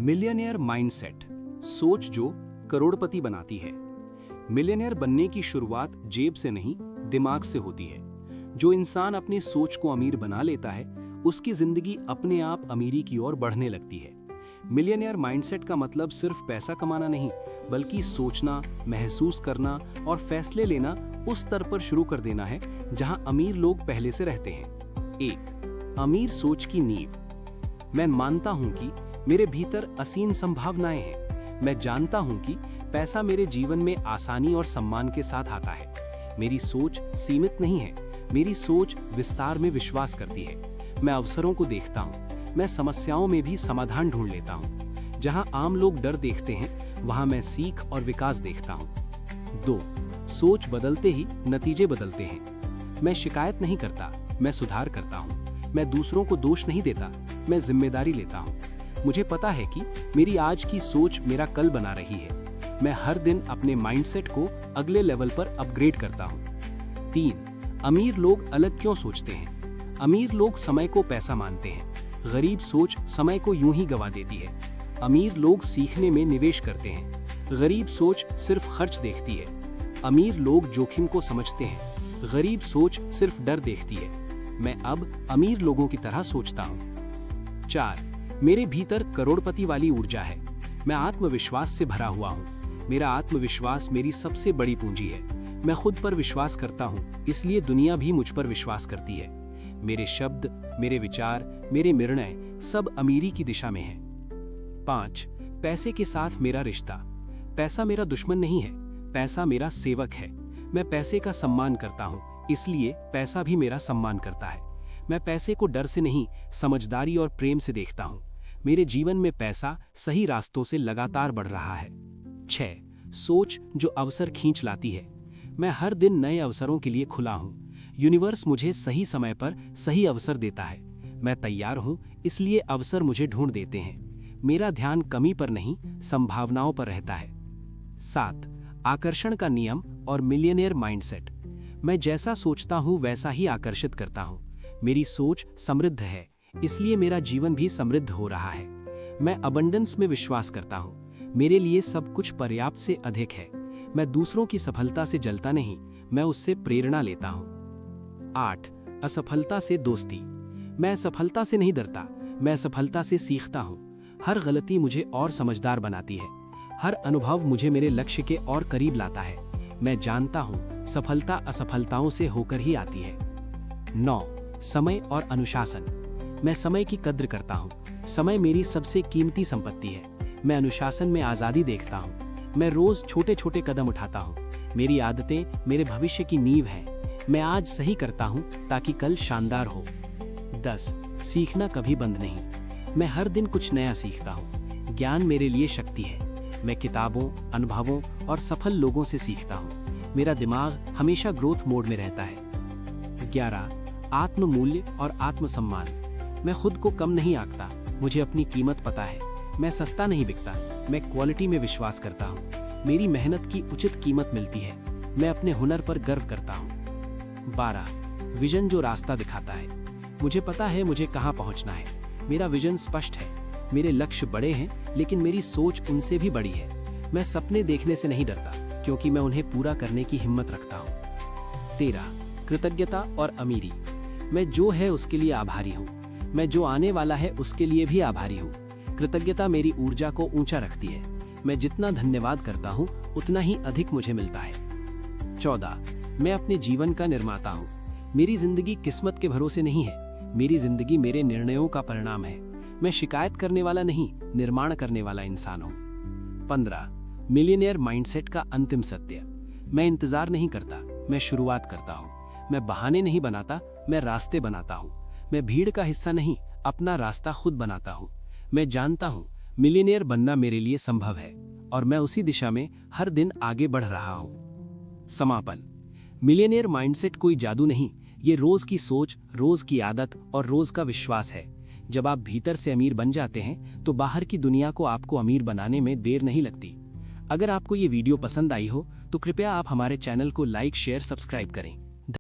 Millionaire mindset, सोच जो करोड़पति बनाती है। मिलियनेयर बनने की शुरुआत जेब से नहीं, दिमाग से होती है। जो इंसान अपनी सोच को अमीर बना लेता है, उसकी जिंदगी अपने आप अमीरी की ओर बढ़ने लगती है। मिलियनेयर माइंडसेट का मतलब सिर्फ पैसा कमाना नहीं, बल्कि सोचना, महसूस करना और फैसले लेना उस स्तर पर शुरू कर देना है जहां अमीर लोग पहले से रहते हैं। 1. अमीर सोच की नींव। मैं मानता हूं कि मेरे भीतर असीम संभावनाएं हैं। मैं जानता हूं कि पैसा मेरे जीवन में आसानी और सम्मान के साथ आता है। मेरी सोच सीमित नहीं है, मेरी सोच विस्तार में विश्वास करती है। मैं अवसरों को देखता हूं, मैं समस्याओं में भी समाधान ढूंढ लेता हूं। जहां आम लोग डर देखते हैं, वहां मैं सीख और विकास देखता हूं। 2. सोच बदलते ही नतीजे बदलते हैं। मैं शिकायत नहीं करता, मैं सुधार करता हूं। मैं दूसरों को दोष नहीं देता, मैं जिम्मेदारी लेता हूं। मुझे पता है कि मेरी आज की सोच मेरा कल बना रही है। मैं हर दिन अपने माइंडसेट को अगले लेवल पर अपग्रेड करता हूं। 3. अमीर लोग अलग क्यों सोचते हैं? अमीर लोग समय को पैसा मानते हैं। गरीब सोच समय को यूं ही गवा देती है। अमीर लोग सीखने में निवेश करते हैं। गरीब सोच सिर्फ खर्च देखती है। अमीर लोग जोखिम को समझते हैं। गरीब सोच सिर्फ डर देखती है। मैं अब अमीर लोगों की तरह सोचता हूं। 4. मेरे भीतर करोड़पति वाली ऊर्जा है। मैं आत्मविश्वास से भरा हुआ हूं। मेरा आत्मविश्वास मेरी सबसे बड़ी पूंजी है। मैं खुद पर विश्वास करता हूं, इसलिए दुनिया भी मुझ पर विश्वास करती है। मेरे शब्द, मेरे विचार, मेरे निर्णय सब अमीरी की दिशा में हैं। 5. पैसे के साथ मेरा रिश्ता। पैसा मेरा दुश्मन नहीं है, पैसा मेरा सेवक है। मैं पैसे का सम्मान करता हूं, इसलिए पैसा भी मेरा सम्मान करता है। मैं पैसे को डर से नहीं, समझदारी और प्रेम से देखता हूं। मेरे जीवन में पैसा सही रास्तों से लगातार बढ़ रहा है। 6. सोच जो अवसर खींच लाती है। मैं हर दिन नए अवसरों के लिए खुला हूं। यूनिवर्स मुझे सही समय पर सही अवसर देता है। मैं तैयार हूं, इसलिए अवसर मुझे ढूंढ देते हैं। मेरा ध्यान कमी पर नहीं, संभावनाओं पर रहता है। 7. आकर्षण का नियम और मिलियनेयर माइंडसेट। मैं जैसा सोचता हूं वैसा ही आकर्षित करता हूं। मेरी सोच समृद्ध है, इसलिए मेरा जीवन भी समृद्ध हो रहा है। मैं अबंडेंस में विश्वास करता हूं। मेरे लिए सब कुछ पर्याप्त से अधिक है। मैं दूसरों की सफलता से जलता नहीं, मैं उससे प्रेरणा लेता हूं। 8. असफलता से दोस्ती। मैं असफलता से नहीं डरता, मैं असफलता से सीखता हूं। हर गलती मुझे और समझदार बनाती है। हर अनुभव मुझे मेरे लक्ष्य के और करीब लाता है। मैं जानता हूं, सफलता असफलताओं से होकर ही आती है। 9. समय और अनुशासन। मैं समय की कद्र करता हूं। समय मेरी सबसे कीमती संपत्ति है। मैं अनुशासन में आजादी देखता हूं। मैं रोज छोटे छोटे कदम उठाता हूं। मेरी आदतें मेरे भविष्य की नींव हैं। मैं आज सही करता हूं ताकि कल शानदार हो। 10. सीखना कभी बंद नहीं। मैं हर दिन कुछ नया सीखता हूं। ज्ञान मेरे लिए शक्ति है। मैं किताबों, अनुभवों और सफल लोगों से सीखता हूं। मेरा दिमाग हमेशा ग्रोथ मोड में रहता है। 11. आत्ममूल्य और आत्मसम्मान। मैं खुद को कम नहीं आंकता, मुझे अपनी कीमत पता है। मैं सस्ता नहीं बिकता, मैं क्वालिटी में विश्वास करता हूँ। मेरी मेहनत की उचित कीमत मिलती है। मैं अपने हुनर पर गर्व करता हूँ। 12. विजन जो रास्ता दिखाता है। मुझे पता है मुझे कहाँ पहुँचना है। मेरा विजन स्पष्ट है। मेरे लक्ष्य बड़े हैं, लेकिन मेरी सोच उनसे भी बड़ी है। मैं सपने देखने से नहीं डरता, क्योंकि मैं उन्हें पूरा करने की हिम्मत रखता हूँ। 13. कृतज्ञता और अमीरी। मैं जो है उसके लिए आभारी हूँ। मैं जो आने वाला है उसके लिए भी आभारी हूँ। कृतज्ञता मेरी ऊर्जा को ऊंचा रखती है। मैं जितना धन्यवाद करता हूँ, उतना ही अधिक मुझे मिलता है। 14. मैं अपने जीवन का निर्माता हूँ। मेरी जिंदगी किस्मत के भरोसे नहीं है। मेरी जिंदगी मेरे निर्णयों का परिणाम है। मैं शिकायत करने वाला नहीं, निर्माण करने वाला इंसान हूँ। 15. मिलियनेयर माइंडसेट का अंतिम सत्य। मैं इंतजार नहीं करता, मैं शुरुआत करता हूँ। मैं बहाने नहीं बनाता, मैं रास्ते बनाता हूँ। मैं भीड़ का हिस्सा नहीं, अपना रास्ता खुद बनाता हूँ। मैं जानता हूँ मिलियनेयर बनना मेरे लिए संभव है, और मैं उसी दिशा में हर दिन आगे बढ़ रहा हूँ। समापन। मिलियनेयर माइंडसेट कोई जादू नहीं, ये रोज की सोच, रोज की आदत और रोज का विश्वास है। जब आप भीतर से अमीर बन जाते हैं, तो बाहर की दुनिया को आपको अमीर बनाने में देर नहीं लगती। अगर आपको ये वीडियो पसंद आई हो, तो कृपया आप हमारे चैनल को लाइक, शेयर, सब्सक्राइब करें।